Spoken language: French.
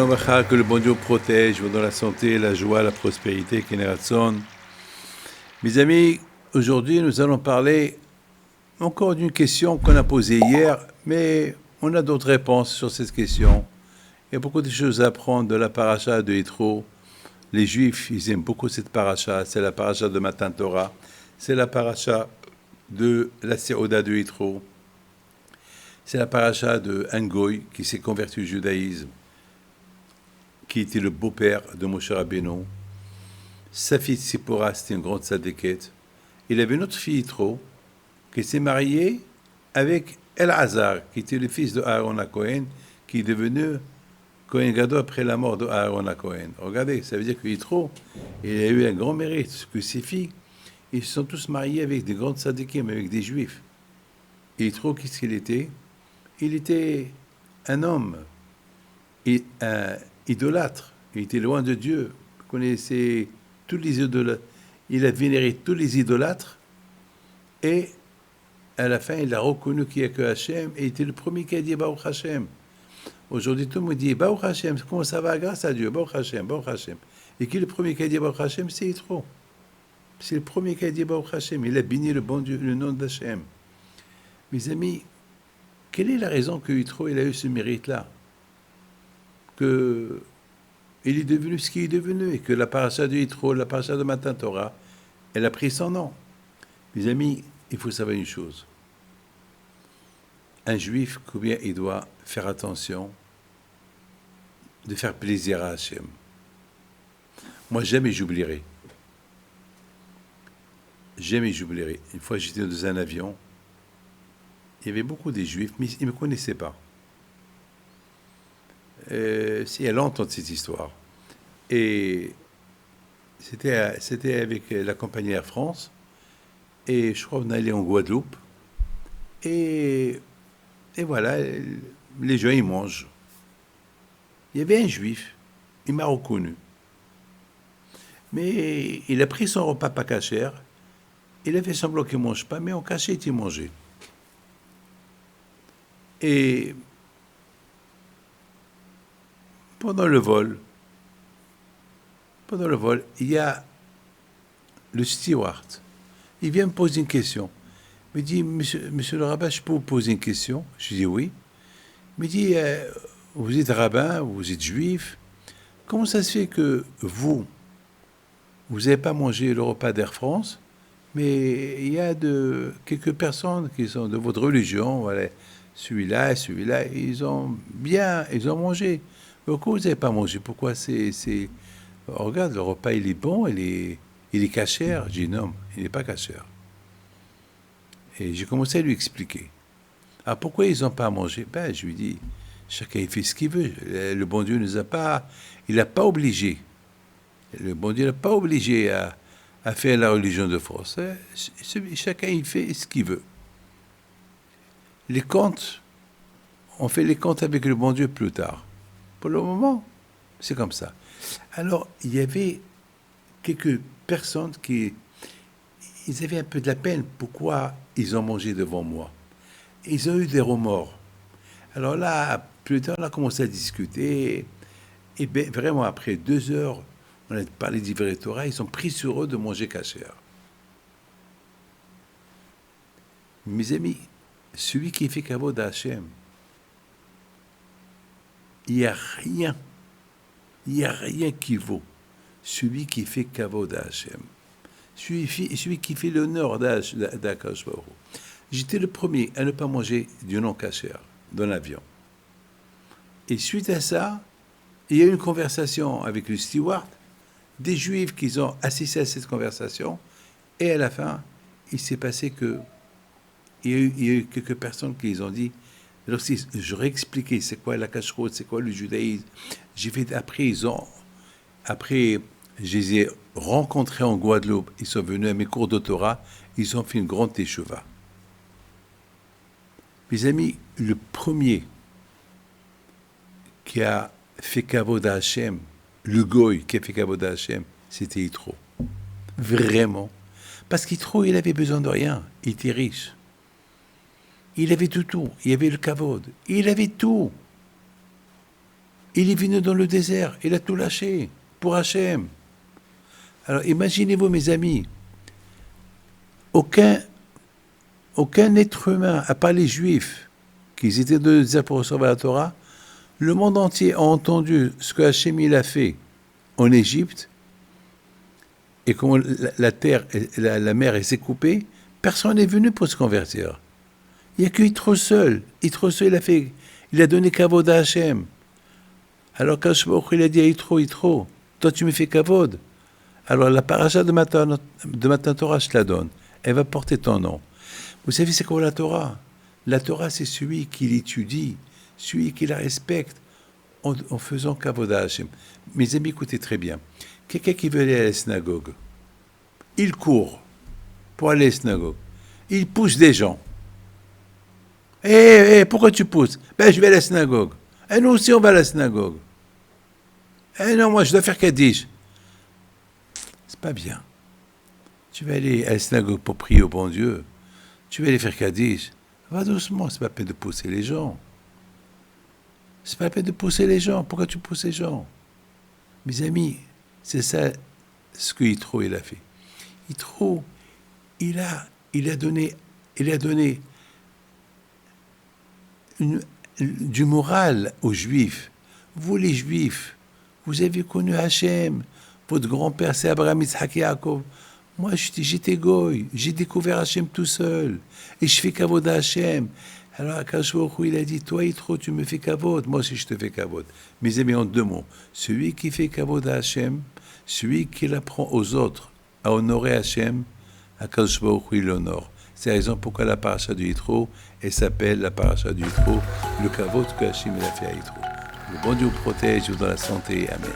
Vacha, que le bon Dieu protège, vous donne la santé, la joie, la prospérité, Keneratson. Mes amis, aujourd'hui nous allons parler encore d'une question qu'on a posée hier, mais on a d'autres réponses sur cette question. Il y a beaucoup de choses à apprendre de la paracha de Yitro. Les Juifs, ils aiment beaucoup cette paracha. C'est la paracha de Matan Torah. C'est la paracha de la Séoda de Yitro. C'est la paracha de Angoy qui s'est converti au judaïsme, qui était le beau-père de Moshe Rabbeinu. Sa fille Tzipora, c'était une grande sadéquette. Il avait une autre fille, Yitro, qui s'est mariée avec Elazar, qui était le fils de Aaron HaKohen, qui est devenu Kohen Gadol après la mort de Aaron HaKohen. Regardez, ça veut dire que Yitro, il a eu un grand mérite, que ses filles, ils se sont tous mariés avec des grandes sadékim, avec des juifs. Et Yitro, qu'est-ce qu'il était? Il était un homme, un idolâtre. Il était loin de Dieu. Il connaissait tous les idolâtres. Il a vénéré tous les idolâtres. Et à la fin, il a reconnu qu'il n'y a que Hachem. Et il était le premier qui a dit Baruch Hashem. Aujourd'hui, tout le monde dit Baruch Hashem. Comment ça va? Grâce à Dieu. Baruch Hashem, Baruch Hashem. Et qui est le premier qui a dit Baruch Hashem? C'est Yitro. C'est le premier qui a dit Baruch Hashem. Il a béni le bon Dieu, le nom d'Hachem. Mes amis, quelle est la raison que Yitro il a eu ce mérite-là? Que il est devenu ce qu'il est devenu et que la paracha de Yitro, la paracha de Matan Torah, elle a pris son nom. Mes amis, il faut savoir une chose. Un juif, combien il doit faire attention de faire plaisir à Hachem. Moi, jamais j'oublierai. Jamais j'oublierai. Une fois, j'étais dans un avion. Il y avait beaucoup de juifs, mais ils ne me connaissaient pas. Il y a longtemps de cette histoire. Et c'était avec la compagnie Air France. Et je crois qu'on allait en Guadeloupe. Et voilà, les gens, ils mangent. Il y avait un juif, il m'a reconnu. Mais il a pris son repas pas cachère. Il a fait semblant qu'il ne mange pas, mais en cachette, il mangeait. Et pendant le vol, il y a le steward. Il vient me poser une question. Il me dit, monsieur le rabbin, je peux vous poser une question? Je dis oui. Il me dit, vous êtes rabbin, vous êtes juif. Comment ça se fait que vous n'avez pas mangé le repas d'Air France, mais il y a quelques personnes qui sont de votre religion, voilà, celui-là, ils ont mangé. Pourquoi vous n'avez pas mangé? Pourquoi Oh, regarde, le repas, il est bon, il est cachère. J'ai dit non, il n'est pas cachère. Et j'ai commencé à lui expliquer. Ah, pourquoi ils n'ont pas mangé? Ben, je lui dis, chacun il fait ce qu'il veut. Le bon Dieu il n'a pas obligé. Le bon Dieu n'a pas obligé à faire la religion de force. Chacun il fait ce qu'il veut. Les comptes, on fait les comptes avec le bon Dieu plus tard. Pour le moment, c'est comme ça. Alors, il y avait quelques personnes ils avaient un peu de la peine. Pourquoi ils ont mangé devant moi? Ils ont eu des remords. Alors là, plus tard, on a commencé à discuter. Et bien, vraiment, après 2 heures, on a parlé d'Ivret Torah, ils ont pris sur eux de manger cachère. Mes amis, celui qui fait kavod à Hachem, il n'y a rien qui vaut celui qui fait kavod à Hachem. Celui qui fait l'honneur d'Akadosh Baruch Hu. J'étais le premier à ne pas manger du non-cachère dans l'avion. Et suite à ça, il y a eu une conversation avec le steward, des juifs qui ont assisté à cette conversation, et à la fin, il s'est passé que il y a eu quelques personnes qui ont dit, alors si j'aurais expliqué c'est quoi la cacheroute, c'est quoi le judaïsme, après, je les ai rencontrés en Guadeloupe, ils sont venus à mes cours de Torah, ils ont fait une grande teshuva. Mes amis, le premier qui a fait kavod à Hachem, le goy qui a fait kavod à Hachem, c'était Yitro. Vraiment. Parce qu'Yitro, il avait besoin de rien. Il était riche. Il avait tout. Il avait le kavod. Il avait tout. Il est venu dans le désert, il a tout lâché pour Hachem. Alors imaginez-vous, mes amis, aucun être humain, à part les Juifs, qui étaient dans le désert pour recevoir la Torah, le monde entier a entendu ce que Hachem il a fait en Égypte, et comment la terre, la mer s'est coupée. Personne n'est venu pour se convertir. Il n'y a que Yitro seul. Yitro seul, il a donné kavod à Hachem. Alors quand il a dit à Yitro, toi tu me fais kavod. Alors la paracha de Matan Torah, je te la donne. Elle va porter ton nom. Vous savez c'est quoi la Torah? La Torah, c'est celui qui l'étudie, celui qui la respecte, en faisant kavod à Hachem. Mes amis, écoutez très bien. Quelqu'un qui veut aller à la synagogue, il court pour aller à la synagogue. Il pousse des gens. Pourquoi tu pousses? Ben, je vais à la synagogue. Et nous aussi, on va à la synagogue. Non, moi, je dois faire Kaddish. C'est pas bien. Tu vas aller à la synagogue pour prier au bon Dieu. Tu vas aller faire Kaddish. Va doucement, c'est pas la peine de pousser les gens. C'est pas la peine de pousser les gens. Pourquoi tu pousses les gens? Mes amis, c'est ça ce que Yitro il a fait. Yitro, il a donné du moral aux Juifs. Vous les Juifs, vous avez connu Hachem. Votre grand-père c'est Abraham, Yitzhak, Yaakov. Moi j'étais goy, j'ai découvert Hachem tout seul. Et je fais kavod à Hachem. Alors Akadosh Baruch Hu, il a dit, toi Yitro, tu me fais kavod, moi aussi je te fais kavod. Mes amis, en deux mots, celui qui fait kavod à Hachem, celui qui apprend aux autres à honorer Hachem, Akadosh Baruch Hu, il l'honore. C'est la raison pourquoi la paracha du Yitro, elle s'appelle la paracha du Yitro, le kavod que Hachem il a fait à Yitro. Le bon Dieu vous protège, vous dans la santé. Amen.